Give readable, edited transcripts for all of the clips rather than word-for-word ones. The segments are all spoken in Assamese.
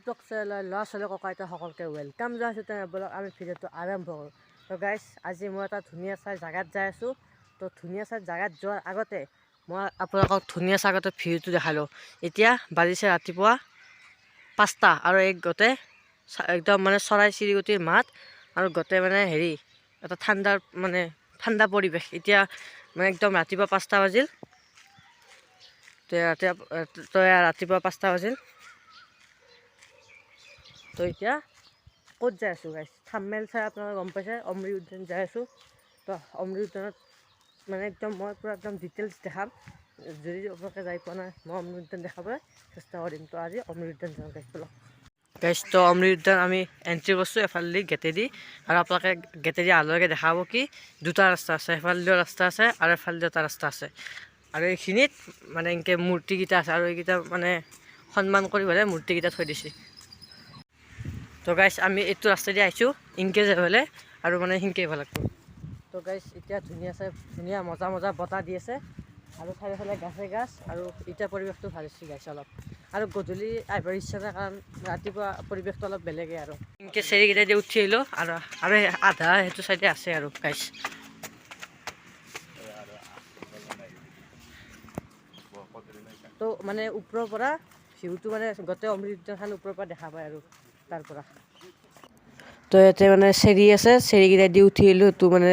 ইউটিউব চেনেলৰ ল'ৰা ছোৱালী ককা আইতা সকলোকে ৱেলকাম জনাইছোঁ। তেনেহ'লে আমি ভিডিঅ'টো আৰম্ভ কৰোঁ। তো গাইজ, আজি মই এটা ধুনীয়া চাই জেগাত যাই আছোঁ। তো ধুনীয়া চাই জেগাত যোৱাৰ আগতে মই আপোনালোকক ধুনীয়া চাই আগতে ভিউটো দেখালোঁ। এতিয়া বাজিছে ৰাতিপুৱা 5টা আৰু এই গোটেই একদম মানে চৰাই চিৰিকটিৰ মাত আৰু গোটেই মানে এটা ঠাণ্ডা পৰিৱেশ। এতিয়া মানে একদম ৰাতিপুৱা 5টা বাজিল। ৰাতিপুৱা 5টা বাজিল। তো এতিয়া ক'ত যাই আছোঁ গাইজ, থাম্বনেইল চাই আপোনালোকে গম পাইছে, অমৃত উদ্যান যাই আছোঁ। তো অমৃত উদ্যানত মানে একদম মই পূৰা একদম ডিটেইলছ দেখাম। যদি আপোনালোকে যাই পোৱা নাই, মই অমৃত উদ্যান দেখাবলৈ চেষ্টা কৰিম। তো আজি অমৃত উদ্যান যাওঁ গাইজ। তো অমৃত উদ্যান আমি এণ্ট্ৰি কৰিছোঁ এফালেদি গেটেদি, আৰু আপোনালোকে গেটেদি আহালৈকে দেখাব কি দুটা ৰাস্তা আছে। এফালেদিও ৰাস্তা আছে আৰু এফালেদিও এটা ৰাস্তা আছে। আৰু এইখিনিত মানে এনেকৈ মূৰ্তিকেইটা আছে, আৰু এইকেইটা মানে সন্মান কৰি পেলাই মূৰ্তিকেইটা থৈ দিছে। তো গাইজ, আমি এইটো ৰাস্তাদি আহিছোঁ ইনকে যাই পেলাই, আৰু মানে সিনকে আহিব লাগিব। তো গাইজ, এতিয়া ধুনীয়া মজা বতাহ দি আছে, আৰু চাৰিওফালে গাছ, আৰু এতিয়া পৰিৱেশটো ভাল হৈছে গাইজ অলপ। আৰু গধূলি আহিবৰ ইচ্ছা নাই, কাৰণ ৰাতিপুৱা পৰিৱেশটো অলপ বেলেগেই। আৰু ইনকে চেৰিকেইটা দি উঠি আহিলোঁ, আৰু আধা সেইটো চাইডে আছে আৰু গাইজ। তো মানে ওপৰৰ পৰা ভিউটো মানে গোটেই অমৃত উদ্যানখন ওপৰৰ পৰা দেখা পায় আৰু তাৰ পৰা। তো ইয়াতে মানে চেৰি আছে, চেৰিকেইটা দি উঠি আহিলোঁ। তো মানে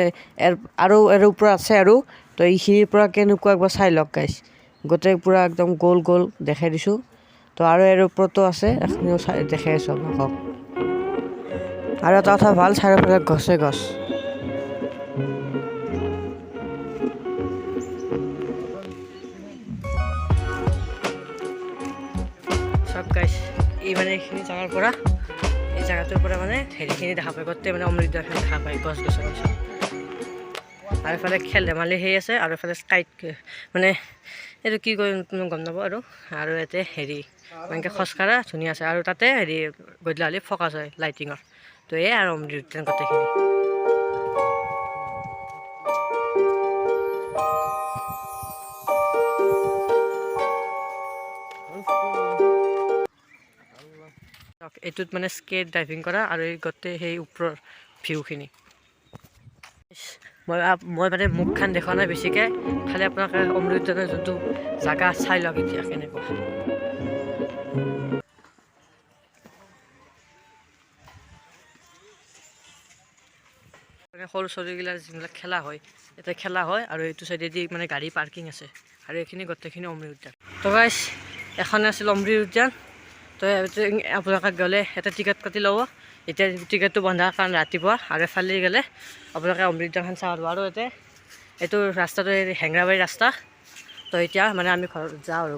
আৰু ওপৰত আছে আৰু। তো এইখিনিৰ পৰা কেনেকুৱা একবাৰ চাই লওক গাইজ, গোটেই পূৰা একদম গোল দেখাই দিছোঁ। তো আৰু ইয়াৰ ওপৰতো আছে, এইখিনিও দেখাই আছোঁ আপোনালোকক। আৰু এটা কথা ভাল, চাৰিওফালে গছ। চব গাইজ, এই মানে এইখিনি জেগাৰ পৰা, এই জেগাটোৰ পৰা মানে হেৰিখিনি দেখা পায়, গোটেই মানে অমৃত উদ্যানখিনি দেখা পায়, গছ-গছনি চব। আৰু এফালে খেল ধেমালি আছে, আৰু এফালে স্কাইট মানে এইটো কি কয় গম নাপাওঁ। আৰু ইয়াতে এনেকৈ খোজকাঢ়া ধুনীয়া আছে, আৰু তাতে গধূলি হ'লে ফ'কাছ হয় লাইটিঙৰ। তো এয়াই আৰু অমৃত উদ্যান গোটেইখিনি। এইটোত মানে স্কেট ড্ৰাইভিং কৰা, আৰু এই গোটেই সেই ওপৰৰ ভিউখিনি। মই মানে মুখখন দেখা নাই বেছিকৈ, খালি আপোনালোকে অমৃত উদ্যানৰ যোনটো জেগা চাই লওক এতিয়া কেনেকুৱা। সৰু ছোৱালীগিলাৰ যিবিলাক খেলা হয়, ইয়াতে খেলা হয়, আৰু এইটো চাইডেদি মানে গাড়ী পাৰ্কিং আছে, আৰু এইখিনি গোটেইখিনি অমৃত উদ্যান। তো গাইজ, এখনে আছিল অমৃত উদ্যান। তো আপোনালোকে গ'লে এটা টিকেট কাটি ল'ব। এতিয়া টিকেটটো বন্ধা কাৰণ ৰাতিপুৱা, আৰু এফালে গ'লে আপোনালোকে অমৃত উদ্যানখন চাব পাৰিব। আৰু এইটো ৰাস্তাটো হেঙেৰাবাৰী ৰাস্তা। তো এতিয়া মানে আমি ঘৰত যাওঁ আৰু।